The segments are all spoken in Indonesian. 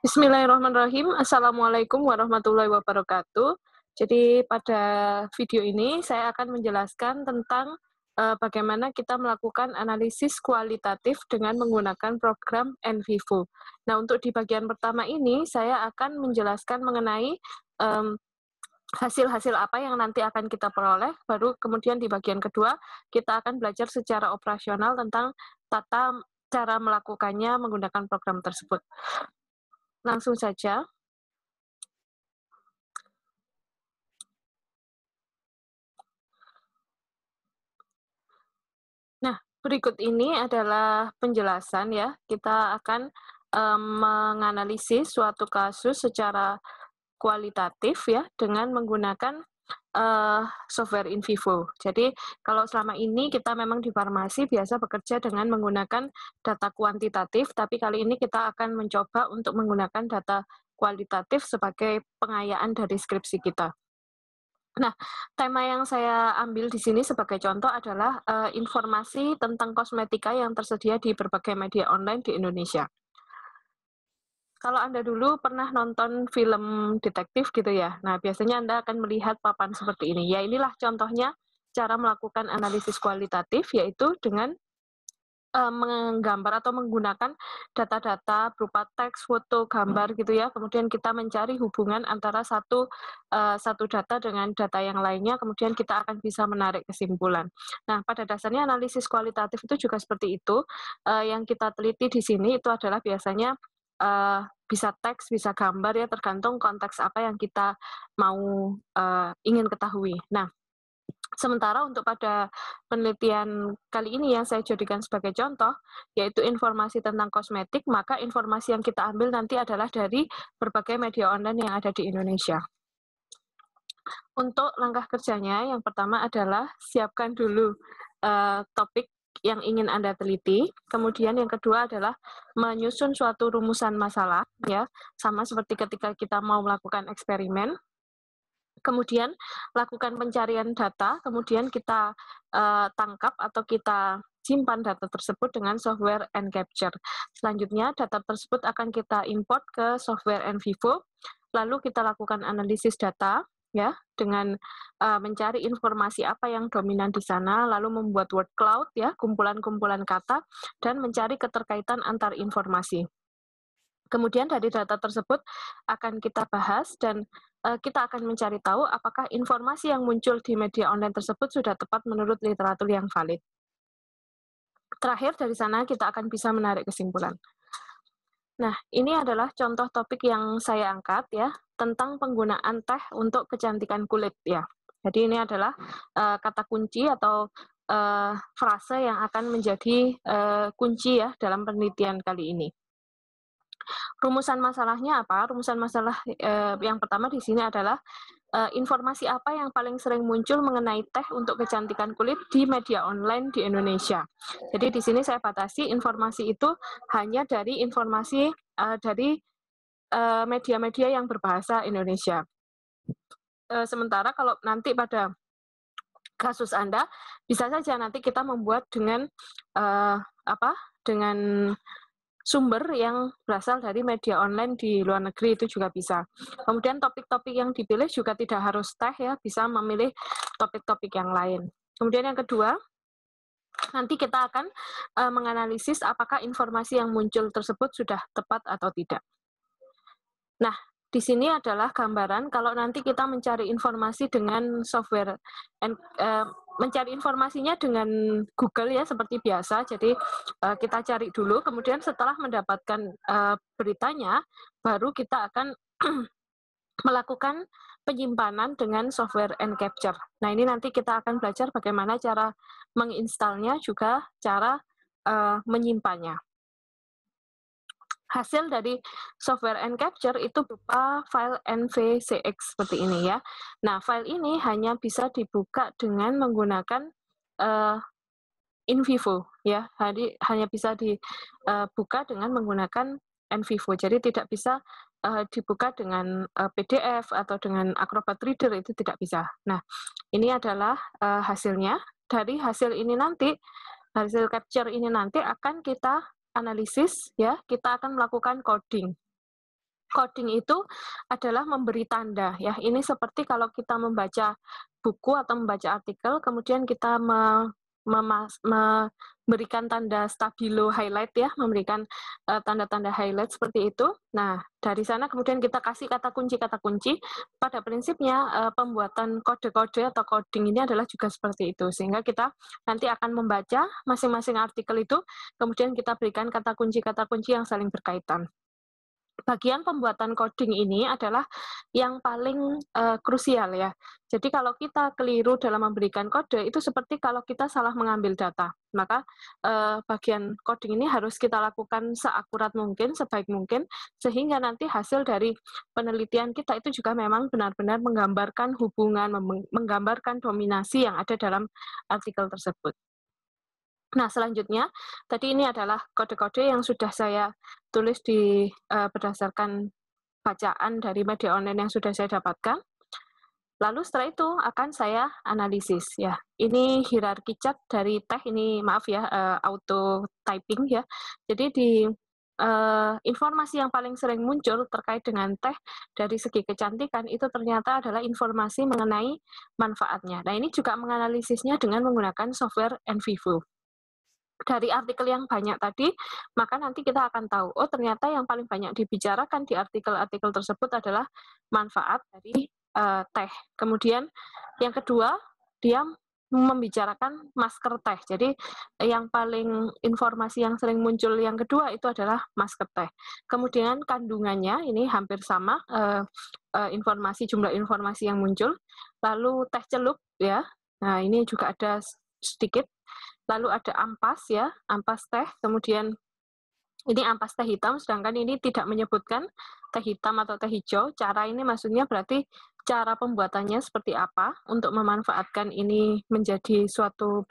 Bismillahirrahmanirrahim. Assalamualaikum warahmatullahi wabarakatuh. Jadi pada video ini saya akan menjelaskan tentang bagaimana kita melakukan analisis kualitatif dengan menggunakan program NVivo. Nah, untuk di bagian pertama ini saya akan menjelaskan mengenai em, hasil-hasil apa yang nanti akan kita peroleh, baru kemudian di bagian kedua kita akan belajar secara operasional tentang tata cara melakukannya menggunakan program tersebut. Langsung saja. Nah, berikut ini adalah penjelasan ya. Kita akan menganalisis suatu kasus secara kualitatif ya dengan menggunakan software NVivo. Jadi kalau selama ini kita memang di farmasi biasa bekerja dengan menggunakan data kuantitatif, tapi kali ini kita akan mencoba untuk menggunakan data kualitatif sebagai pengayaan dari skripsi kita. Nah, tema yang saya ambil di sini sebagai contoh adalah informasi tentang kosmetika yang tersedia di berbagai media online di Indonesia. Kalau Anda dulu pernah nonton film detektif gitu ya, nah biasanya Anda akan melihat papan seperti ini. Ya inilah contohnya cara melakukan analisis kualitatif, yaitu dengan menggambar atau menggunakan data-data berupa teks, foto, gambar gitu ya. Kemudian kita mencari hubungan antara satu data dengan data yang lainnya, kemudian kita akan bisa menarik kesimpulan. Nah, pada dasarnya analisis kualitatif itu juga seperti itu. Yang kita teliti di sini itu adalah biasanya bisa teks, bisa gambar ya, tergantung konteks apa yang kita mau ingin ketahui. Nah, sementara untuk pada penelitian kali ini yang saya jadikan sebagai contoh, yaitu informasi tentang kosmetik, maka informasi yang kita ambil nanti adalah dari berbagai media online yang ada di Indonesia. Untuk langkah kerjanya, yang pertama adalah siapkan dulu topik yang ingin Anda teliti. Kemudian yang kedua adalah menyusun suatu rumusan masalah, ya, sama seperti ketika kita mau melakukan eksperimen. Kemudian lakukan pencarian data, kemudian kita tangkap atau kita simpan data tersebut dengan software nCapture. Selanjutnya data tersebut akan kita import ke software NVivo, lalu kita lakukan analisis data ya dengan mencari informasi apa yang dominan di sana, lalu membuat word cloud ya, kumpulan-kumpulan kata, dan mencari keterkaitan antar informasi. Kemudian dari data tersebut akan kita bahas dan kita akan mencari tahu apakah informasi yang muncul di media online tersebut sudah tepat menurut literatur yang valid. Terakhir dari sana kita akan bisa menarik kesimpulan. Nah, ini adalah contoh topik yang saya angkat ya, tentang penggunaan teh untuk kecantikan kulit ya. Jadi ini adalah kata kunci atau frase yang akan menjadi kunci ya dalam penelitian kali ini. Rumusan masalahnya apa? Rumusan masalah yang pertama di sini adalah informasi apa yang paling sering muncul mengenai teh untuk kecantikan kulit di media online di Indonesia. Jadi di sini saya batasi informasi itu hanya dari informasi dari media-media yang berbahasa Indonesia. Sementara kalau nanti pada kasus Anda, bisa saja nanti kita membuat dengan dengan sumber yang berasal dari media online di luar negeri, itu juga bisa. Kemudian topik-topik yang dipilih juga tidak harus teh ya, bisa memilih topik-topik yang lain. Kemudian yang kedua, nanti kita akan menganalisis apakah informasi yang muncul tersebut sudah tepat atau tidak. Nah, di sini adalah gambaran kalau nanti kita mencari informasi dengan software, mencari informasinya dengan Google ya seperti biasa. Jadi kita cari dulu, kemudian setelah mendapatkan beritanya, baru kita akan melakukan penyimpanan dengan software nCapture. Nah, ini nanti kita akan belajar bagaimana cara menginstalnya, juga cara menyimpannya. Hasil dari software nCapture itu berupa file NVCX seperti ini ya. Nah, file ini hanya bisa dibuka dengan menggunakan NVivo ya. Jadi hanya bisa dibuka dengan menggunakan NVivo. Jadi tidak bisa dibuka dengan PDF atau dengan Acrobat Reader, itu tidak bisa. Nah, ini adalah hasilnya. Dari hasil ini nanti, hasil capture ini nanti akan kita analisis ya, kita akan melakukan coding. Coding itu adalah memberi tanda ya. Ini seperti kalau kita membaca buku atau membaca artikel, kemudian kita memberikan tanda stabilo highlight ya, memberikan tanda-tanda highlight seperti itu. Nah, dari sana kemudian kita kasih kata kunci. Pada prinsipnya pembuatan kode-kode atau coding ini adalah juga seperti itu. Sehingga kita nanti akan membaca masing-masing artikel itu, kemudian kita berikan kata kunci yang saling berkaitan. Bagian pembuatan coding ini adalah yang paling krusial ya. Jadi kalau kita keliru dalam memberikan kode, itu seperti kalau kita salah mengambil data. Maka bagian coding ini harus kita lakukan seakurat mungkin, sebaik mungkin, sehingga nanti hasil dari penelitian kita itu juga memang benar-benar menggambarkan hubungan, menggambarkan dominasi yang ada dalam artikel tersebut. Nah, selanjutnya, tadi ini adalah kode-kode yang sudah saya tulis berdasarkan bacaan dari media online yang sudah saya dapatkan. Lalu setelah itu akan saya analisis ya. Ini hierarki cat dari teh, ini maaf ya, auto typing ya. Jadi di informasi yang paling sering muncul terkait dengan teh dari segi kecantikan itu ternyata adalah informasi mengenai manfaatnya. Nah, ini juga menganalisisnya dengan menggunakan software NVivo. Dari artikel yang banyak tadi, maka nanti kita akan tahu, oh ternyata yang paling banyak dibicarakan di artikel-artikel tersebut adalah manfaat dari teh. Kemudian yang kedua, dia membicarakan masker teh. Jadi yang paling informasi yang sering muncul yang kedua itu adalah masker teh. Kemudian kandungannya ini hampir sama jumlah informasi yang muncul. Lalu teh celup ya. Nah, ini juga ada sedikit. Lalu ada ampas ya, ampas teh, kemudian ini ampas teh hitam, sedangkan ini tidak menyebutkan teh hitam atau teh hijau. Cara ini maksudnya berarti cara pembuatannya seperti apa untuk memanfaatkan ini menjadi suatu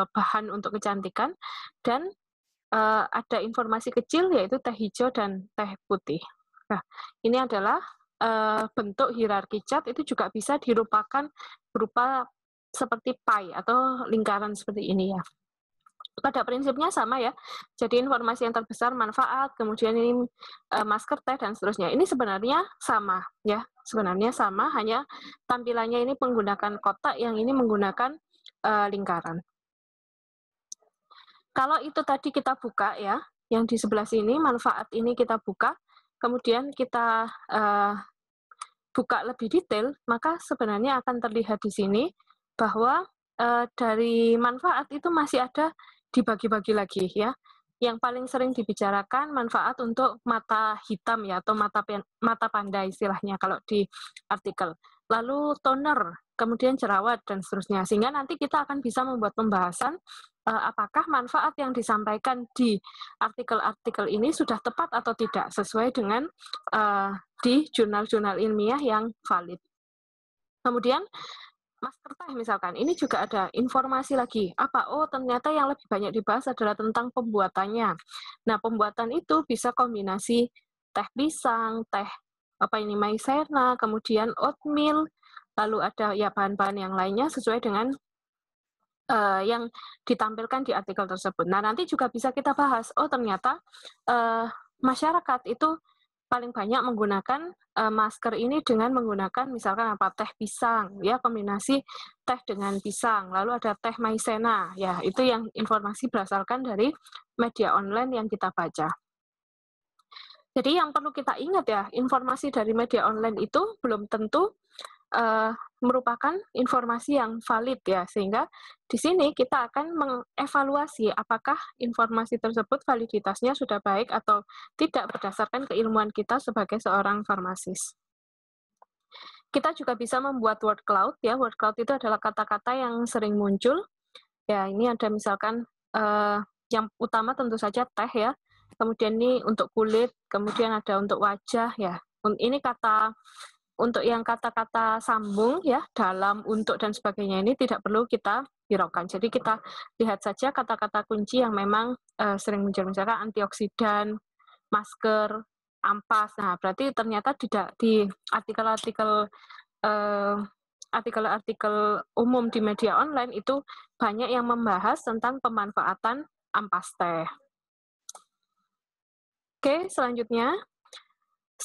bahan untuk kecantikan, dan ada informasi kecil yaitu teh hijau dan teh putih. Nah, ini adalah bentuk hierarki cat, itu juga bisa dirupakan berupa seperti pie atau lingkaran seperti ini ya. Pada prinsipnya sama ya. Jadi informasi yang terbesar manfaat, kemudian ini masker teh dan seterusnya. Ini sebenarnya sama ya. Sebenarnya sama, hanya tampilannya ini menggunakan kotak, yang ini menggunakan lingkaran. Kalau itu tadi kita buka ya, yang di sebelah sini manfaat ini kita buka, kemudian kita buka lebih detail, maka sebenarnya akan terlihat di sini bahwa dari manfaat itu masih ada dibagi-bagi lagi ya. Yang paling sering dibicarakan manfaat untuk mata hitam ya, atau mata panda istilahnya kalau di artikel. Lalu toner, kemudian jerawat dan seterusnya. Sehingga nanti kita akan bisa membuat pembahasan apakah manfaat yang disampaikan di artikel-artikel ini sudah tepat atau tidak sesuai dengan di jurnal-jurnal ilmiah yang valid. Kemudian masker teh misalkan, ini juga ada informasi lagi. Apa? Oh, ternyata yang lebih banyak dibahas adalah tentang pembuatannya. Nah, pembuatan itu bisa kombinasi teh pisang, teh maizena, kemudian oatmeal, lalu ada ya bahan-bahan yang lainnya sesuai dengan yang ditampilkan di artikel tersebut. Nah, nanti juga bisa kita bahas, oh ternyata masyarakat itu paling banyak menggunakan masker ini dengan menggunakan misalkan teh pisang ya, kombinasi teh dengan pisang, lalu ada teh maizena ya, itu yang informasi berdasarkan dari media online yang kita baca. Jadi yang perlu kita ingat ya, informasi dari media online itu belum tentu merupakan informasi yang valid ya, sehingga di sini kita akan mengevaluasi apakah informasi tersebut validitasnya sudah baik atau tidak berdasarkan keilmuan kita sebagai seorang farmasis. Kita juga bisa membuat word cloud ya. Word cloud itu adalah kata-kata yang sering muncul. Ya, ini ada misalkan yang utama tentu saja teh ya. Kemudian ini untuk kulit, kemudian ada untuk wajah ya. Ini kata untuk yang kata-kata sambung ya, dalam, untuk, dan sebagainya ini tidak perlu kita hiraukan. Jadi kita lihat saja kata-kata kunci yang memang sering muncul, misalkan antioksidan, masker, ampas. Nah, berarti ternyata tidak di artikel-artikel umum di media online itu banyak yang membahas tentang pemanfaatan ampas teh. Oke, selanjutnya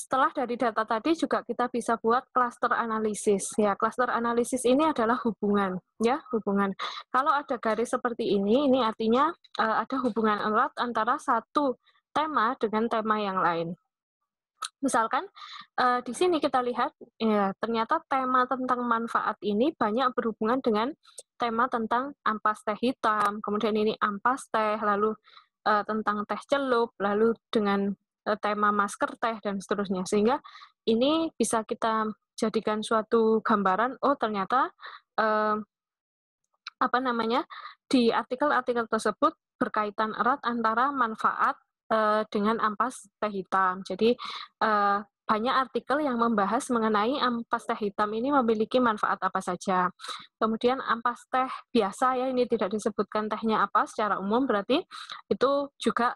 setelah dari data tadi juga kita bisa buat cluster analisis. Ya, cluster analisis ini adalah hubungan, ya, hubungan. Kalau ada garis seperti ini artinya ada hubungan erat antara satu tema dengan tema yang lain. Misalkan di sini kita lihat, ya, ternyata tema tentang manfaat ini banyak berhubungan dengan tema tentang ampas teh hitam, kemudian ini ampas teh, lalu tentang teh celup, lalu dengan tema masker teh, dan seterusnya. Sehingga ini bisa kita jadikan suatu gambaran, oh ternyata di artikel-artikel tersebut berkaitan erat antara manfaat dengan ampas teh hitam. Jadi banyak artikel yang membahas mengenai ampas teh hitam ini memiliki manfaat apa saja. Kemudian ampas teh biasa, ya, ini tidak disebutkan tehnya apa secara umum, berarti itu juga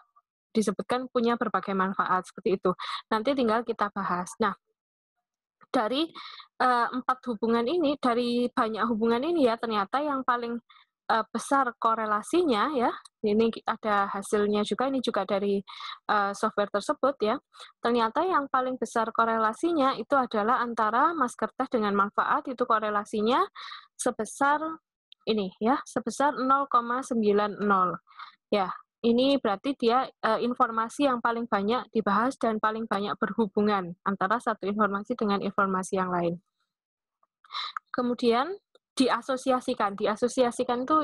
disebutkan punya berbagai manfaat, seperti itu. Nanti tinggal kita bahas. Nah, dari dari banyak hubungan ini, ya, ternyata yang paling besar korelasinya, ya, ini ada hasilnya juga, ini juga dari software tersebut, ya, ternyata yang paling besar korelasinya itu adalah antara masker teh dengan manfaat, itu korelasinya sebesar ini, ya, sebesar 0,90. Ya, ini berarti dia informasi yang paling banyak dibahas dan paling banyak berhubungan antara satu informasi dengan informasi yang lain. Kemudian diasosiasikan itu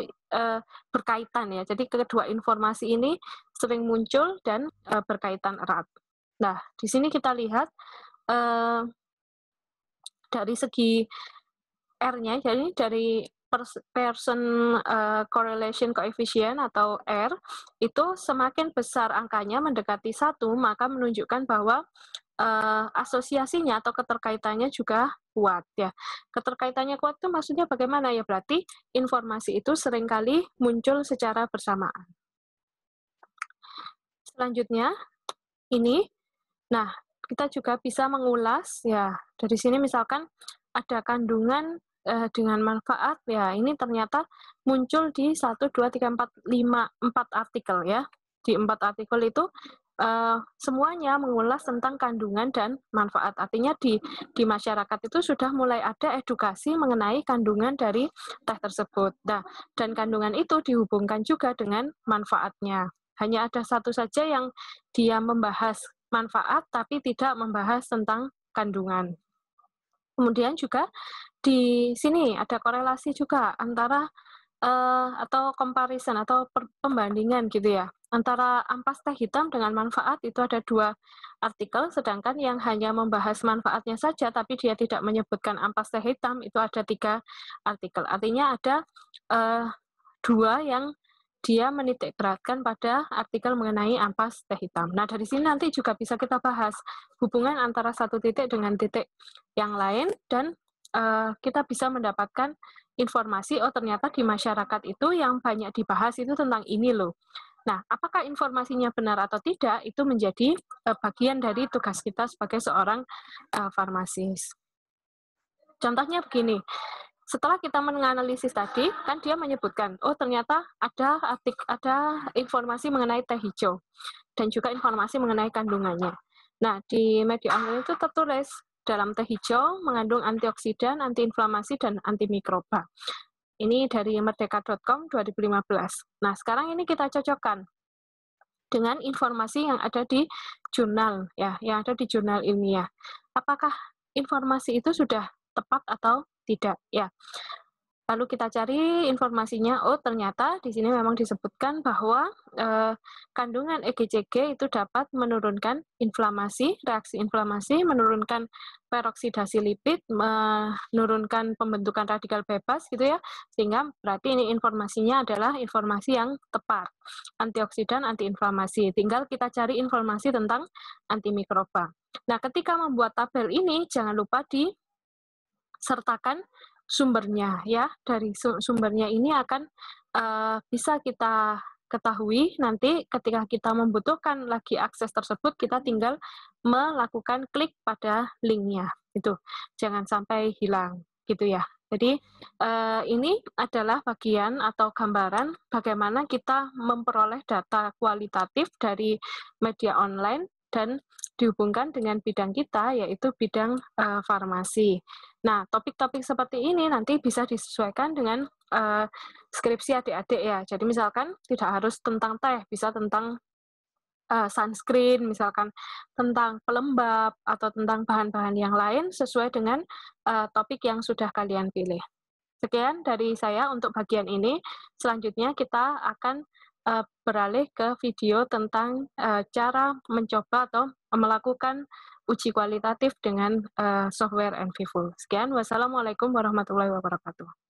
berkaitan, ya. Jadi kedua informasi ini sering muncul dan berkaitan erat. Nah, di sini kita lihat dari segi R-nya, jadi dari person correlation coefficient atau R, itu semakin besar angkanya mendekati 1, maka menunjukkan bahwa asosiasinya atau keterkaitannya juga kuat, ya. Keterkaitannya kuat itu maksudnya bagaimana, ya, berarti informasi itu seringkali muncul secara bersamaan. Selanjutnya ini, nah, kita juga bisa mengulas, ya, dari sini misalkan ada kandungan dengan manfaat, ya, ini ternyata muncul di 1, 2, 3, 4, 5, 4 artikel, ya. Di 4 artikel itu semuanya mengulas tentang kandungan dan manfaat. Artinya di masyarakat itu sudah mulai ada edukasi mengenai kandungan dari teh tersebut. Nah, dan kandungan itu dihubungkan juga dengan manfaatnya. Hanya ada satu saja yang dia membahas manfaat tapi tidak membahas tentang kandungan. Kemudian juga di sini ada korelasi juga antara atau comparison atau pembandingan gitu, ya, antara ampas teh hitam dengan manfaat. Itu ada 2 artikel, sedangkan yang hanya membahas manfaatnya saja tapi dia tidak menyebutkan ampas teh hitam itu ada 3 artikel. Artinya ada 2 yang dia menitik beratkan pada artikel mengenai ampas teh hitam. Nah, dari sini nanti juga bisa kita bahas hubungan antara satu titik dengan titik yang lain, dan kita bisa mendapatkan informasi, oh ternyata di masyarakat itu yang banyak dibahas itu tentang ini loh. Nah, apakah informasinya benar atau tidak, itu menjadi bagian dari tugas kita sebagai seorang farmasis. Contohnya begini, setelah kita menganalisis tadi, kan dia menyebutkan, oh ternyata ada informasi mengenai teh hijau, dan juga informasi mengenai kandungannya. Nah, di media online itu tertulis, dalam teh hijau mengandung antioksidan, antiinflamasi, dan antimikroba. Ini dari merdeka.com 2015. Nah, sekarang ini kita cocokkan dengan informasi yang ada di jurnal, ya, yang ada di jurnal ilmiah. Apakah informasi itu sudah tepat atau tidak, ya? Lalu kita cari informasinya, oh ternyata di sini memang disebutkan bahwa kandungan EGCG itu dapat menurunkan inflamasi, reaksi inflamasi, menurunkan peroksidasi lipid, menurunkan pembentukan radikal bebas, gitu, ya. Sehingga berarti ini informasinya adalah informasi yang tepat. Antioksidan, antiinflamasi. Tinggal kita cari informasi tentang antimikroba. Nah, ketika membuat tabel ini jangan lupa disertakan sumbernya, ya. Dari sumbernya ini akan bisa kita ketahui nanti ketika kita membutuhkan lagi akses tersebut, kita tinggal melakukan klik pada linknya. Itu jangan sampai hilang, gitu, ya. Jadi ini adalah bagian atau gambaran bagaimana kita memperoleh data kualitatif dari media online dan dihubungkan dengan bidang kita, yaitu bidang farmasi. Nah, topik-topik seperti ini nanti bisa disesuaikan dengan skripsi adik-adik ya. Jadi misalkan tidak harus tentang teh, bisa tentang sunscreen, misalkan tentang pelembab atau tentang bahan-bahan yang lain sesuai dengan topik yang sudah kalian pilih. Sekian dari saya untuk bagian ini. Selanjutnya kita akan beralih ke video tentang cara mencoba atau melakukan uji kualitatif dengan software NVFull. Sekian, wassalamualaikum warahmatullahi wabarakatuh.